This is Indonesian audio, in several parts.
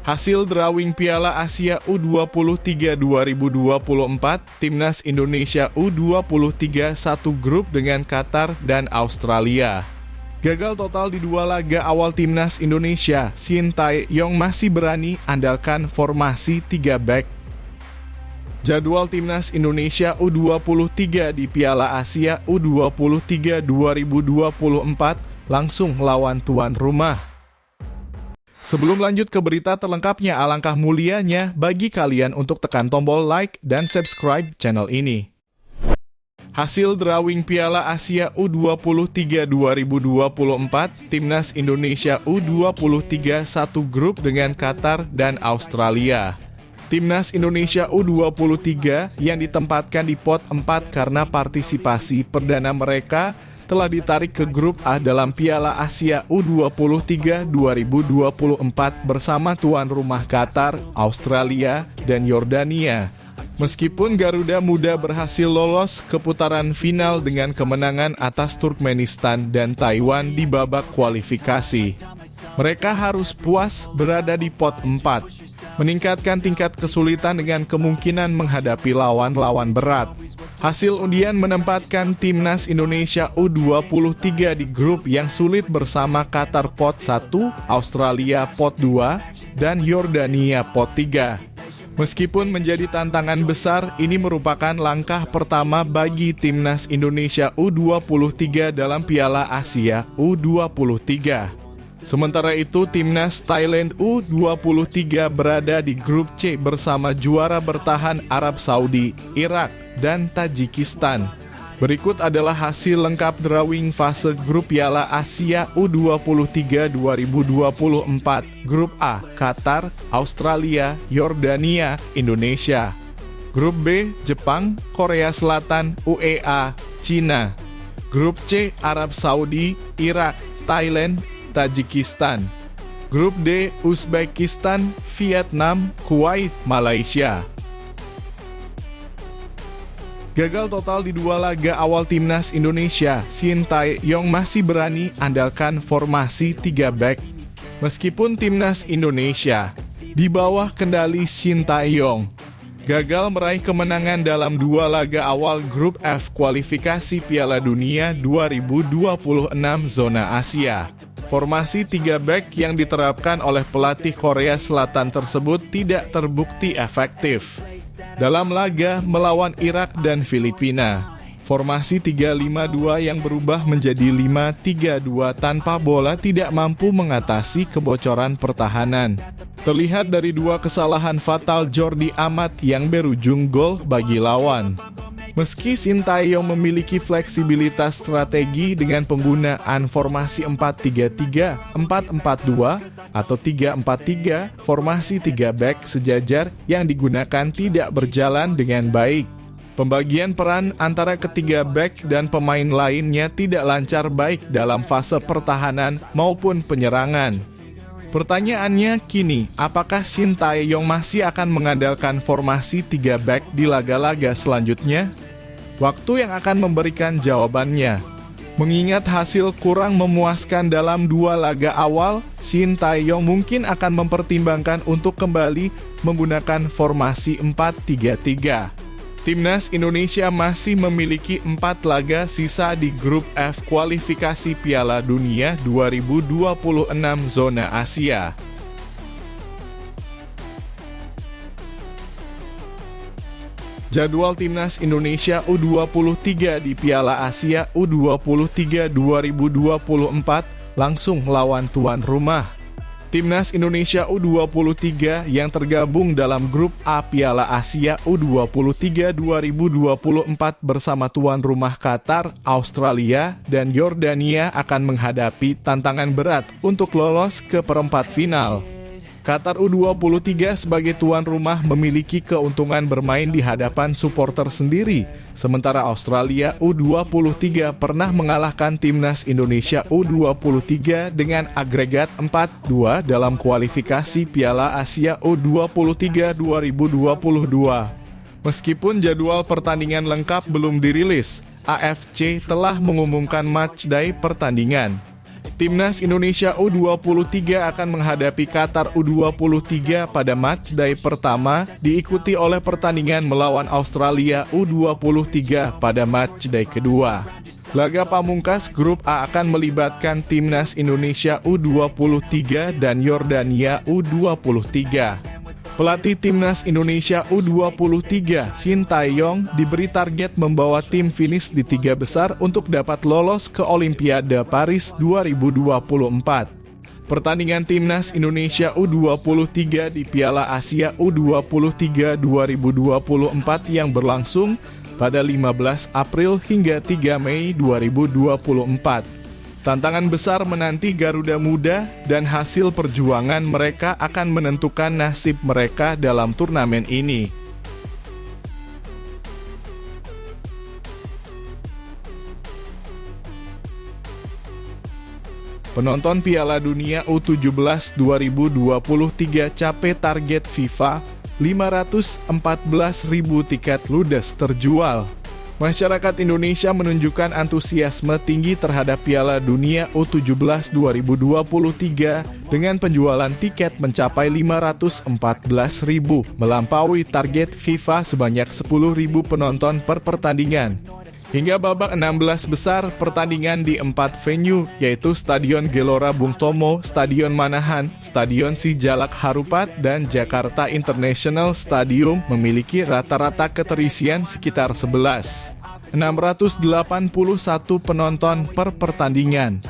Hasil drawing Piala Asia U23 2024, Timnas Indonesia U23 satu grup dengan Qatar dan Australia. Gagal total di dua laga awal Timnas Indonesia, Shin Tae-yong masih berani andalkan formasi 3 back. Jadwal Timnas Indonesia U23 di Piala Asia U23 2024 langsung lawan tuan rumah. Sebelum lanjut ke berita terlengkapnya, alangkah mulianya bagi kalian untuk tekan tombol like dan subscribe channel ini. Hasil drawing Piala Asia U23 2024, Timnas Indonesia U23 satu grup dengan Qatar dan Australia. Timnas Indonesia U23 yang ditempatkan di pot 4 karena partisipasi perdana mereka telah ditarik ke grup A dalam Piala Asia U23 2024 bersama tuan rumah Qatar, Australia, dan Yordania. Meskipun Garuda Muda berhasil lolos ke putaran final dengan kemenangan atas Turkmenistan dan Taiwan di babak kualifikasi, mereka harus puas berada di pot 4, meningkatkan tingkat kesulitan dengan kemungkinan menghadapi lawan-lawan berat. Hasil undian menempatkan Timnas Indonesia U23 di grup yang sulit bersama Qatar pot 1, Australia pot 2, dan Yordania pot 3. Meskipun menjadi tantangan besar, ini merupakan langkah pertama bagi Timnas Indonesia U23 dalam Piala Asia U23. Sementara itu, Timnas Thailand U23 berada di grup C bersama juara bertahan Arab Saudi, Irak, dan Tajikistan. Berikut adalah hasil lengkap drawing fase grup Piala Asia U23 2024. Grup A, Qatar, Australia, Yordania, Indonesia. Grup B, Jepang, Korea Selatan, UEA, Cina. Grup C, Arab Saudi, Irak, Thailand, Tajikistan. Grup D, Uzbekistan, Vietnam, Kuwait, Malaysia. Gagal total di dua laga awal Timnas Indonesia, Shin Tae-yong masih berani andalkan formasi 3 back. Meskipun Timnas Indonesia di bawah kendali Shin Tae-yong gagal meraih kemenangan dalam dua laga awal grup F kualifikasi Piala Dunia 2026 zona Asia. Formasi 3 back yang diterapkan oleh pelatih Korea Selatan tersebut tidak terbukti efektif dalam laga melawan Irak dan Filipina. Formasi 3-5-2 yang berubah menjadi 5-3-2 tanpa bola tidak mampu mengatasi kebocoran pertahanan. Terlihat dari dua kesalahan fatal Jordi Amat yang berujung gol bagi lawan. Meski Shin Tae-yong memiliki fleksibilitas strategi dengan penggunaan formasi 4-3-3, 4-4-2, atau 3-4-3, formasi 3 back sejajar yang digunakan tidak berjalan dengan baik. Pembagian peran antara ketiga back dan pemain lainnya tidak lancar baik dalam fase pertahanan maupun penyerangan. Pertanyaannya kini, apakah Shin Tae-yong masih akan mengandalkan formasi 3 back di laga-laga selanjutnya? Waktu yang akan memberikan jawabannya. Mengingat hasil kurang memuaskan dalam dua laga awal, Shin Tae-yong mungkin akan mempertimbangkan untuk kembali menggunakan formasi 4-3-3. Timnas Indonesia masih memiliki 4 laga sisa di grup F kualifikasi Piala Dunia 2026 zona Asia. Jadwal Timnas Indonesia U23 di Piala Asia U23 2024 langsung lawan tuan rumah. Timnas Indonesia U23 yang tergabung dalam grup A Piala Asia U23 2024 bersama tuan rumah Qatar, Australia, dan Yordania akan menghadapi tantangan berat untuk lolos ke perempat final. Qatar U23 sebagai tuan rumah memiliki keuntungan bermain di hadapan supporter sendiri, sementara Australia U23 pernah mengalahkan Timnas Indonesia U23 dengan agregat 4-2 dalam kualifikasi Piala Asia U23 2022. Meskipun jadwal pertandingan lengkap belum dirilis, AFC telah mengumumkan matchday pertandingan. Timnas Indonesia U23 akan menghadapi Qatar U23 pada matchday pertama, diikuti oleh pertandingan melawan Australia U23 pada matchday kedua. Laga pamungkas grup A akan melibatkan Timnas Indonesia U23 dan Yordania U23. Pelatih Timnas Indonesia U23, Shin Tae-yong, diberi target membawa tim finish di 3 besar untuk dapat lolos ke Olimpiade Paris 2024. Pertandingan Timnas Indonesia U23 di Piala Asia U23 2024 yang berlangsung pada 15 April hingga 3 Mei 2024. Tantangan besar menanti Garuda Muda dan hasil perjuangan mereka akan menentukan nasib mereka dalam turnamen ini. Penonton Piala Dunia U17 2023 capai target FIFA, 514.000 tiket ludes terjual. Masyarakat Indonesia menunjukkan antusiasme tinggi terhadap Piala Dunia U17 2023 dengan penjualan tiket mencapai 514.000, melampaui target FIFA sebanyak 10.000 penonton per pertandingan. Hingga babak 16 besar, pertandingan di 4 venue, yaitu Stadion Gelora Bung Tomo, Stadion Manahan, Stadion Sijalak Harupat, dan Jakarta International Stadium memiliki rata-rata keterisian sekitar 681 penonton per pertandingan.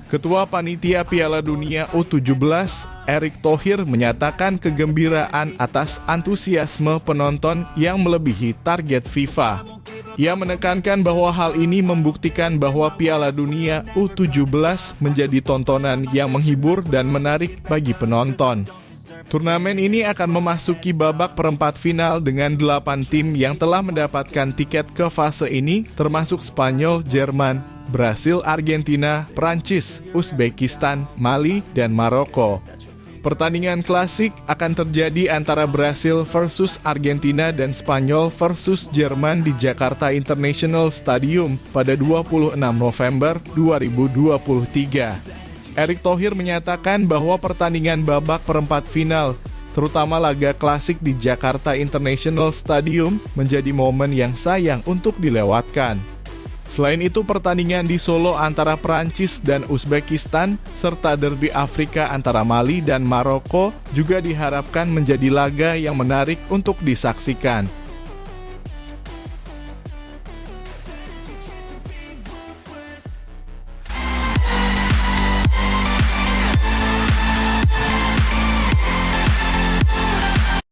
Ketua Panitia Piala Dunia U17, Erick Thohir, menyatakan kegembiraan atas antusiasme penonton yang melebihi target FIFA. Ia menekankan bahwa hal ini membuktikan bahwa Piala Dunia U17 menjadi tontonan yang menghibur dan menarik bagi penonton. Turnamen ini akan memasuki babak perempat final dengan 8 tim yang telah mendapatkan tiket ke fase ini, termasuk Spanyol, Jerman, Brasil, Argentina, Prancis, Uzbekistan, Mali, dan Maroko. Pertandingan klasik akan terjadi antara Brasil versus Argentina dan Spanyol versus Jerman di Jakarta International Stadium pada 26 November 2023. Erick Thohir menyatakan bahwa pertandingan babak perempat final, terutama laga klasik di Jakarta International Stadium, menjadi momen yang sayang untuk dilewatkan. Selain itu, pertandingan di Solo antara Prancis dan Uzbekistan, serta derby Afrika antara Mali dan Maroko juga diharapkan menjadi laga yang menarik untuk disaksikan.